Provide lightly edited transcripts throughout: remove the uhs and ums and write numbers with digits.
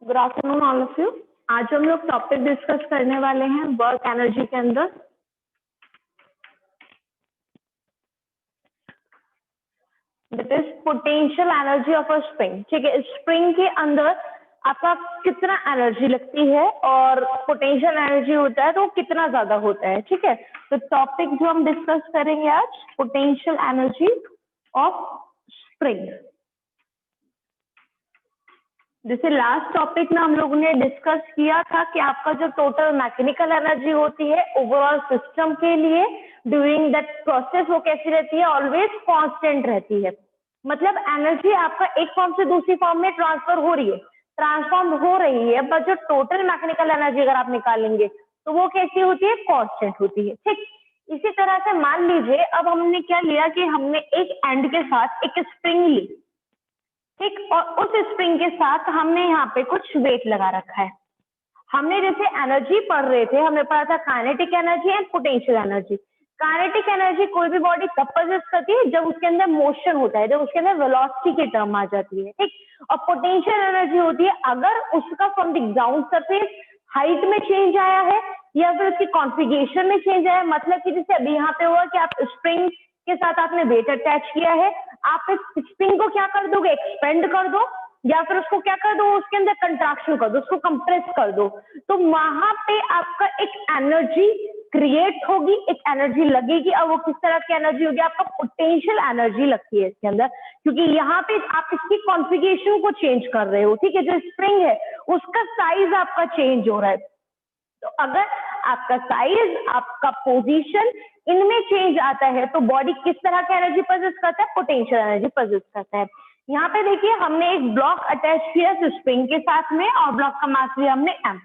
Good afternoon all of you. आज हम लोग टॉपिक डिस्कस करने वाले हैं वर्क एनर्जी के अंदर। That is potential energy of a spring. ठीक है, स्प्रिंग के अंदर आपका कितना एनर्जी लगती है और पोटेंशियल एनर्जी होता है तो कितना ज्यादा होता है। ठीक है, तो टॉपिक जो हम डिस्कस करेंगे आज, पोटेंशियल एनर्जी ऑफ स्प्रिंग। जैसे लास्ट टॉपिक में हम लोगों ने डिस्कस किया था कि आपका जो टोटल मैकेनिकल एनर्जी होती है ओवरऑल सिस्टम के लिए ड्यूरिंग दैट प्रोसेस, वो कैसी रहती है, ऑलवेज कांस्टेंट रहती है। मतलब एनर्जी आपका एक फॉर्म से दूसरी फॉर्म में ट्रांसफर हो रही है, ट्रांसफॉर्म हो रही है, बट जो टोटल मैकेनिकल एनर्जी अगर आप निकालेंगे तो वो कैसी होती है, कांस्टेंट होती है। ठीक, इसी तरह से मान लीजिए अब हमने क्या लिया कि हमने एक एंड के साथ एक स्प्रिंग ली, ठीक, और उस स्प्रिंग के साथ हमने यहाँ पे कुछ वेट लगा रखा है। हमने जैसे एनर्जी पढ़ रहे थे, हमने पढ़ा था kinetic energy and potential energy. Kinetic energy कोई भी बॉडी तब पोजेस करती है जब उसके अंदर मोशन होता है, जब उसके अंदर वेलोसिटी की टर्म आ जाती है। ठीक, और पोटेंशियल एनर्जी होती है अगर उसका from the ground surface height में चेंज आया है या फिर उसकी कॉन्फ़िगरेशन में चेंज आया है। मतलब कि जैसे अभी यहाँ पे हुआ कि आप स्प्रिंग के साथ आपने वेट अटैच किया है, आप इस स्प्रिंग को क्या कर दोगे, एक्सपेंड कर दो, या फिर उसको क्या कर दो, उसके अंदर कंट्रैक्शन कर दो, उसको कंप्रेस कर दो, तो वहां पे आपका एक एनर्जी क्रिएट होगी, एक एनर्जी लगेगी। और वो किस तरह की एनर्जी होगी, आपका पोटेंशियल एनर्जी लगती है इसके अंदर, क्योंकि यहाँ पे आप इसकी कॉन्फ़िगरेशन को चेंज कर रहे हो। ठीक है, जो स्प्रिंग है उसका साइज आपका चेंज हो रहा है, तो अगर आपका साइज, आपका पोजीशन, इनमें चेंज आता है तो बॉडी किस तरह की एनर्जी पोजेस करता है, पोटेंशियल एनर्जी पोजेस करता है। यहाँ पे देखिए हमने एक ब्लॉक अटैच किया स्प्रिंग के साथ में और ब्लॉक का मास लिया हमने m।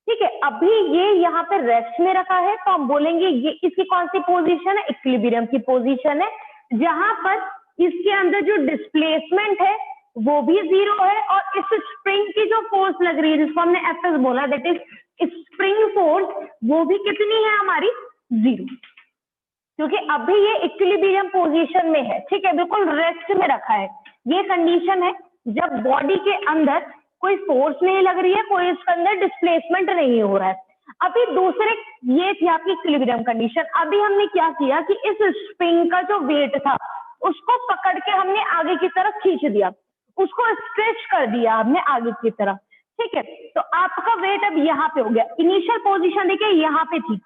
ठीक है, अभी ये यहाँ पे रेस्ट में रखा है तो हम बोलेंगे ये इसकी कौन सी पोजीशन है, इक्विलिब्रियम की पोजीशन है, जहां पर इसके अंदर जो डिस्प्लेसमेंट है वो भी जीरो है और इस स्प्रिंग की जो फोर्स लग रही है जिसको हमने एफ बोला, दैट इज स्प्रिंग फोर्स, वो भी कितनी है हमारी, जीरो, क्योंकि अभी ये इक्विलिब्रियम पोजीशन में है। ठीक है, बिल्कुल रेस्ट में रखा है। ये कंडीशन है जब बॉडी के अंदर कोई फोर्स नहीं लग रही है, कोई इसके अंदर डिस्प्लेसमेंट नहीं हो रहा है। अभी दूसरे, ये थी आपकी इक्विलिब्रियम कंडीशन। अभी हमने क्या किया कि इस स्प्रिंग का जो वेट था उसको पकड़ के हमने आगे की तरफ खींच दिया, उसको स्ट्रेच कर दिया हमने आगे की तरफ। ठीक है, तो आपका वेट अब यहाँ पे हो गया। इनिशियल पोजीशन देखिए यहाँ पे थी,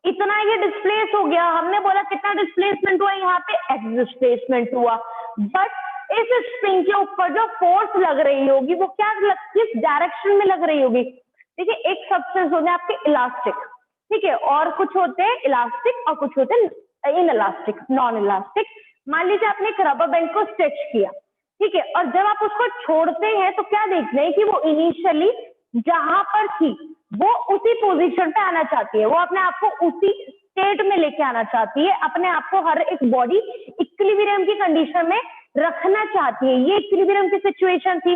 इतना ये डिस्प्लेस हो गया। हमने बोला कितना डिस्प्लेसमेंट हुआ, यहाँ पे एक्स डिस्प्लेसमेंट हुआ, बट इस स्प्रिंग के ऊपर जो फोर्स लग रही होगी वो क्या किस डायरेक्शन में लग रही होगी। देखिए, एक सब्सटेंस होते हैं आपके इलास्टिक, ठीक है, और कुछ होते हैं इलास्टिक और कुछ होते हैं इन इलास्टिक, नॉन इलास्टिक। मान लीजिए आपने एक रबर बैंड को स्ट्रेच किया, ठीक है, और जब आप उसको छोड़ते हैं तो क्या देखते हैं कि वो इनिशियली जहां पर थी वो उसी पोजीशन पे आना चाहती है, वो अपने आप को उसी स्टेट में लेके आना चाहती है, अपने आप को हर एक बॉडी इक्विलिब्रियम की कंडीशन में रखना चाहती है। ये इक्विलिब्रियम की सिचुएशन थी।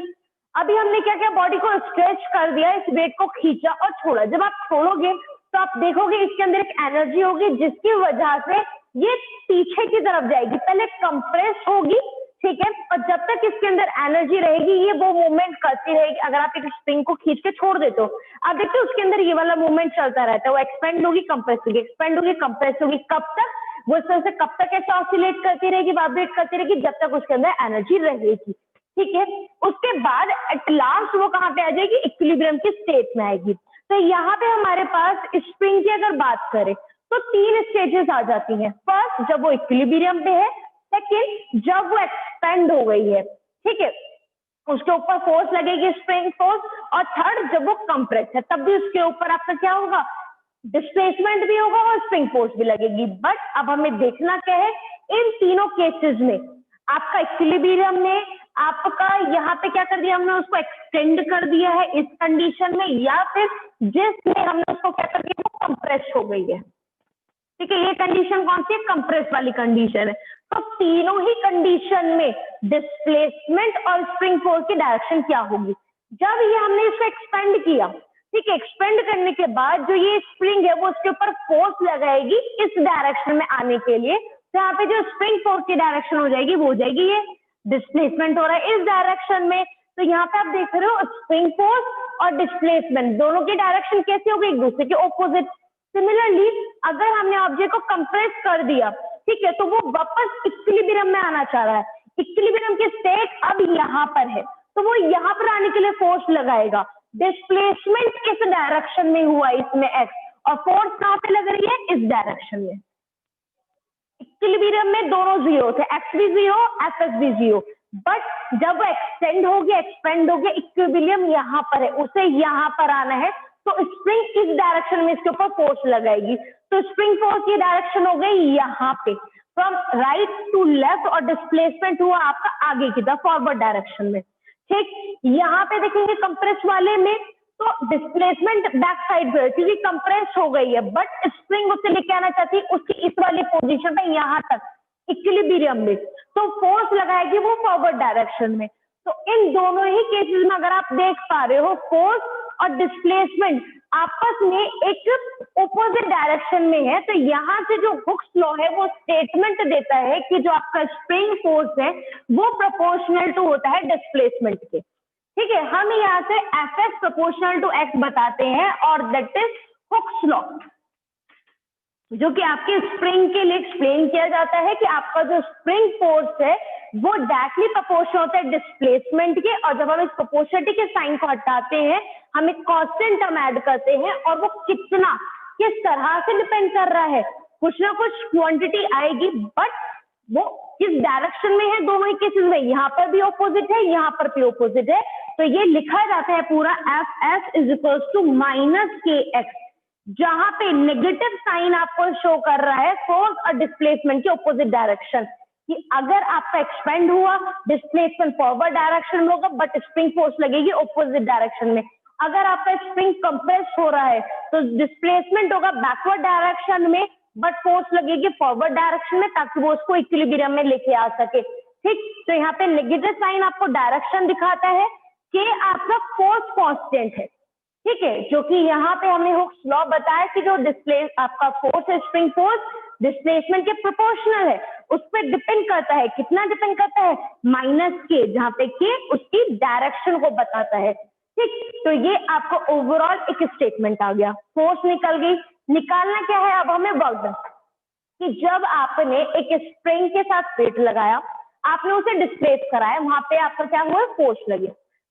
अभी हमने क्या किया, बॉडी को स्ट्रेच कर दिया, इस वेट को खींचा और छोड़ा। जब आप छोड़ोगे तो आप देखोगे इसके अंदर एक एनर्जी होगी जिसकी वजह से ये पीछे की तरफ जाएगी, पहले कंप्रेस होगी, ठीक है, और जब तक इसके अंदर एनर्जी रहेगी ये वो मूवमेंट करती रहेगी। अगर आप एक स्प्रिंग को खींच के छोड़ देते हो, आप देखते हो उसके अंदर ये वाला मूवमेंट चलता रहता है, वो एक्सपेंड होगी, कंप्रेस होगी, एक्सपेंड होगी, कंप्रेस होगी। कब तक, वो इस तरह से कब तक ऐसे ऑसिलेट करती रहेगी, वाइब्रेट करती रहेगी, जब तक उसके अंदर एनर्जी रहेगी। ठीक है, उसके बाद एट लास्ट वो कहाँ पे आ जाएगी, इक्विलिब्रियम की स्टेट में आएगी। तो यहाँ पे हमारे पास स्प्रिंग की अगर बात करें तो तीन स्टेजेस आ जाती हैं। फर्स्ट, जब वो इक्विलिब्रियम पे है। सेकेंड, जब वो एक्सपेंड हो गई है, ठीक है, उसके ऊपर फोर्स लगेगी, स्प्रिंग फोर्स। और थर्ड, जब वो कंप्रेस है तब भी उसके ऊपर आपका क्या होगा, डिस्प्लेसमेंट भी होगा और स्प्रिंग फोर्स भी लगेगी। बट अब हमें देखना क्या है, इन तीनों केसेस में आपका इक्विलिब्रियम ने आपका यहाँ पे क्या कर दिया, हमने उसको एक्सटेंड कर दिया है इस कंडीशन में, या फिर जिसमें हमने उसको क्या कर दिया, वो कंप्रेस हो गई है। ठीक है, ये कंडीशन कौन सी है, कंप्रेस वाली कंडीशन है। तो तीनों ही कंडीशन में डिस्प्लेसमेंट और स्प्रिंग फोर्स की डायरेक्शन क्या होगी। जब ये हमने इसको एक्सपेंड किया, ठीक है, एक्सपेंड करने के बाद जो ये स्प्रिंग है वो उसके ऊपर फोर्स लगाएगी इस डायरेक्शन में आने के लिए, तो यहाँ पे जो स्प्रिंग फोर्स की डायरेक्शन हो जाएगी वो हो जाएगी, ये डिस्प्लेसमेंट हो रहा है इस डायरेक्शन में, तो यहाँ पे आप देख रहे हो स्प्रिंग फोर्स और डिस्प्लेसमेंट दोनों की डायरेक्शन कैसे होगी, एक दूसरे के ऑपोजिट। सिमिलरली अगर हमने ऑब्जेक्ट को कंप्रेस कर दिया, ठीक है, तो वो वापस इक्विलिब्रियम में आना चाह रहा है, इक्विलिब्रियम की स्टेट अब यहाँ पर है, तो वो यहाँ पर आने के लिए फोर्स लगाएगा। डिस्प्लेसमेंट इस डायरेक्शन में हुआ इसमें एक्स, और फोर्स कहाँ पे लग रही है, इस डायरेक्शन में। इक्विलिब्रियम में दोनों जीरो थे, एक्स भी जीरो एफ एस भी जीरो, बट जब एक्सटेंड हो गया एक्सपेंड हो गया, इक्विलिब्रियम यहाँ पर है, उसे यहाँ पर आना है, तो स्प्रिंग इस डायरेक्शन में इसके ऊपर फोर्स लगाएगी। तो स्प्रिंग फोर्स की डायरेक्शन हो गई यहाँ पे, फ्रॉम राइट टू लेफ्ट, और डिस्प्लेसमेंट हुआ आपका आगे की तरफ फॉरवर्ड डायरेक्शन में। ठीक, यहाँ पे देखेंगे कंप्रेस वाले में तो डिस्प्लेसमेंट बैक साइड पे क्योंकि कंप्रेस हो गई है, बट स्प्रिंग उससे लेके आना चाहती है उसकी इस वाली पोजीशन पे यहाँ तक इक्विलिब्रियम में, तो फोर्स लगाएगी वो फॉरवर्ड डायरेक्शन में। तो इन दोनों ही केसेस में अगर आप देख पा रहे हो फोर्स और डिस्प्लेसमेंट आपस में एक ऑपोजिट डायरेक्शन में है, तो यहाँ से जो हुक्स लॉ है वो स्टेटमेंट देता है कि जो आपका स्प्रिंग फोर्स है वो प्रोपोर्शनल टू होता है डिस्प्लेसमेंट के। ठीक है, हम यहाँ से F S proportional to X बताते हैं, और दैट इज हुक्स लॉ, जो कि आपके स्प्रिंग के लिए एक्सप्लेन किया जाता है कि आपका जो स्प्रिंग फोर्स है वो डायरेक्टली प्रोपोर्शनल होता है डिस्प्लेसमेंट के, और जब हम इस प्रोपोर्शनलिटी के साइन को हटाते हैं हम एक कांस्टेंट टर्म ऐड करते हैं, और वो कितना किस तरह से डिपेंड कर रहा है, कुछ ना कुछ क्वांटिटी आएगी, बट वो किस डायरेक्शन में है दोनों ही केसेस में, यहाँ पर भी ऑपोजिट है यहाँ पर भी ऑपोजिट है, तो ये लिखा जाता है पूरा F S is equal to minus K X, जहां पे नेगेटिव साइन आपको शो कर रहा है फोर्स और डिस्प्लेसमेंट के ऑपोजिट डायरेक्शन, कि अगर आपका एक्सपेंड हुआ डिस्प्लेसमेंट फॉरवर्ड डायरेक्शन में होगा बट स्प्रिंग फोर्स लगेगी ऑपोजिट डायरेक्शन में, अगर आपका स्प्रिंग कंप्रेस हो रहा है तो डिस्प्लेसमेंट होगा बैकवर्ड डायरेक्शन में बट फोर्स लगेगी फॉरवर्ड डायरेक्शन में, ताकि वो उसको इक्विलिब्रियम में लेके आ सके। ठीक, तो यहाँ पे नेगेटिव साइन आपको डायरेक्शन दिखाता है कि आपका फोर्स कांस्टेंट है, ठीक है, जो कि यहाँ पे हमने हुक्स लॉ बताया कि जो डिस्प्लेस आपका फोर्स है स्प्रिंग फोर्स डिस्प्लेसमेंट के प्रोपोर्शनल है, उस पर डिपेंड करता है, कितना डिपेंड करता है, माइनस के, जहाँ पे के उसकी डायरेक्शन को बताता है। ठीक, तो ये आपको ओवरऑल एक स्टेटमेंट आ गया, फोर्स निकल गई, निकालना क्या है अब हमें वर्क डन, कि जब आपने एक स्प्रिंग के साथ वेट लगाया, आपने उसे डिस्प्लेस कराया, वहां पे आपका क्या हुआ, फोर्स लगे,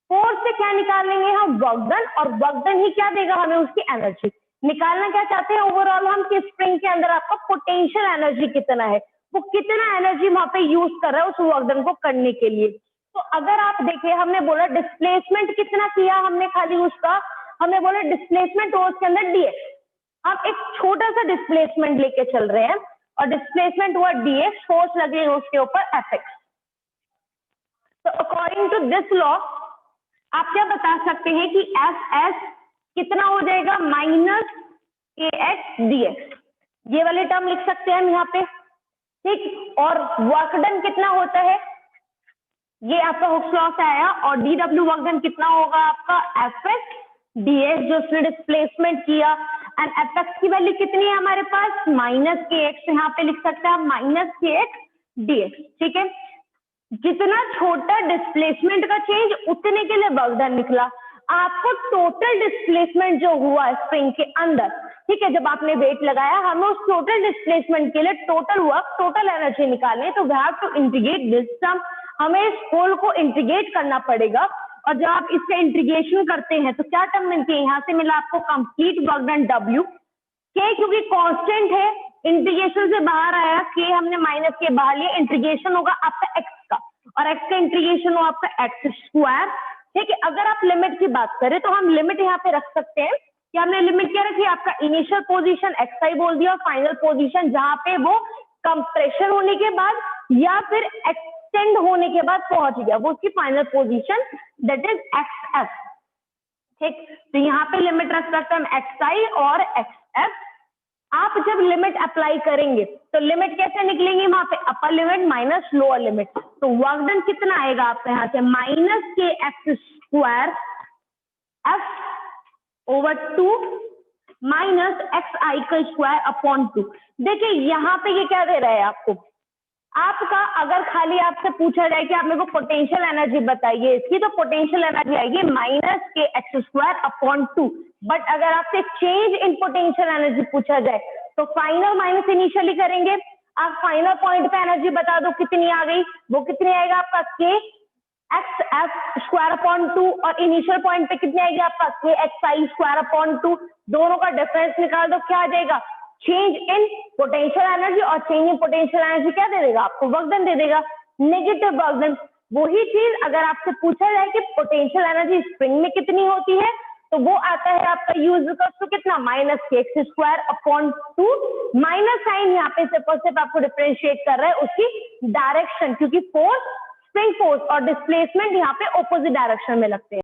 फोर्स से क्या निकालेंगे हम, वर्क डन, और वर्क डन ही क्या देगा हमें, उसकी एनर्जी। निकालना क्या चाहते हैं ओवरऑल हम, कि स्प्रिंग के अंदर आपका पोटेंशियल एनर्जी कितना है, वो कितना एनर्जी वहां पे यूज कर रहा है उस वर्क डन को करने के लिए। तो अगर आप देखिए हमने बोला डिस्प्लेसमेंट कितना किया हमने, खाली उसका हमने बोला डिस्प्लेसमेंट और उसके अंदर डीएक्स, हम एक छोटा सा डिस्प्लेसमेंट लेके चल रहे हैं और डिस्प्लेसमेंट हुआ डीएक्स, फोर्स लगे उसके ऊपर एफएक्स। तो अकॉर्डिंग टू दिस लॉ आप क्या बता सकते हैं कि एफ एस कितना हो जाएगा, माइनस के एक्स डीएक्स, ये वाले टर्म लिख सकते हैं हम यहाँ पे। ठीक, और वर्क डन कितना होता है, ये आपका हुक्स लॉ से आया, और डी डब्ल्यू वर्क डन कितना होगा आपका, एफ एस डीएक्स जो उसने डिस्प्लेसमेंट किया, एंड एफ एक्स की वैल्यू कितनी है हमारे पास, माइनस के एक्स, यहाँ पे लिख सकते हैं माइनस के एक्स डीएक्स। ठीक है, जितना छोटा डिस्प्लेसमेंट का चेंज उतने के लिए वर्क डन निकला। आपको टोटल डिस्प्लेसमेंट जो हुआ स्प्रिंग के अंदर, ठीक है, जब आपने वेट लगाया, हमें उस टोटल डिस्प्लेसमेंट के लिए टोटल वर्क टोटल एनर्जी निकालनी है, तो we have to integrate this sum, हमें इस होल को इंटीग्रेट करना पड़ेगा, और जब आप इसका इंटीग्रेशन करते हैं तो क्या टर्म मिलती है, यहाँ से मिला आपको कंप्लीट वर्क डन डब्ल्यू के, क्योंकि कांस्टेंट है इंटीग्रेशन से बाहर आया, के हमने माइनस के बाहर लिया, इंटीग्रेशन होगा आपका एक्स का, और एक्स का इंटीग्रेशन हो आपका एक्स स्क्वायर। ठीक है, अगर आप लिमिट की बात करें तो हम लिमिट यहाँ पे रख सकते हैं कि हमने लिमिट क्या रखी, आपका इनिशियल पोजीशन एक्स आई बोल दिया, और फाइनल पोजीशन जहां पे वो कंप्रेशन होने के बाद या फिर एक्सटेंड होने के बाद पहुंच गया, वो उसकी final position that is x F. ठीक, तो यहाँ पे लिमिट रख सकते हैं हम एक्स आई और एक्स एफ। आप जब लिमिट अप्लाई करेंगे तो लिमिट कैसे निकलेंगे, वहां पे upper limit minus lower limit, तो वर्क डन कितना आएगा आपके यहाँ से, minus K X square F over 2 minus X I का स्क्वायर अपॉन 2। देखिए यहाँ पे ये क्या दे रहा है आपको, आपका अगर खाली आपसे पूछा जाए कि आप मेरे को पोटेंशियल एनर्जी बताइए इसकी, तो पोटेंशियल एनर्जी आएगी -kx² अपॉन 2। बट अगर आपसे चेंज इन पोटेंशियल एनर्जी पूछा जाए तो फाइनल माइनस इनिशियली करेंगे। आप फाइनल पॉइंट पे एनर्जी बता दो कितनी आ गई, वो कितनी आएगा आपका kxf²/2 और इनिशियल पॉइंट पे कितनी आएगी आपका kxi²/2। दोनों का डिफरेंस निकाल दो, क्या आ जाएगा, चेंज इन पोटेंशियल एनर्जी। और चेंज इन पोटेंशियल एनर्जी क्या दे देगा आपको, वर्क डन दे देगा, नेगेटिव वर्क डन। वही चीज अगर आपसे पूछा जाए कि पोटेंशियल एनर्जी स्प्रिंग में कितनी होती है, तो वो आता है आपका यूज टू कितना, -kx² अपॉन 2। माइनस साइन यहाँ पे सिर्फ और सिर्फ आपको डिफरेंशिएट कर रहा है उसकी डायरेक्शन, क्योंकि फोर्स, स्प्रिंग फोर्स और डिस्प्लेसमेंट यहाँ पे ऑपोजिट डायरेक्शन में लगते हैं।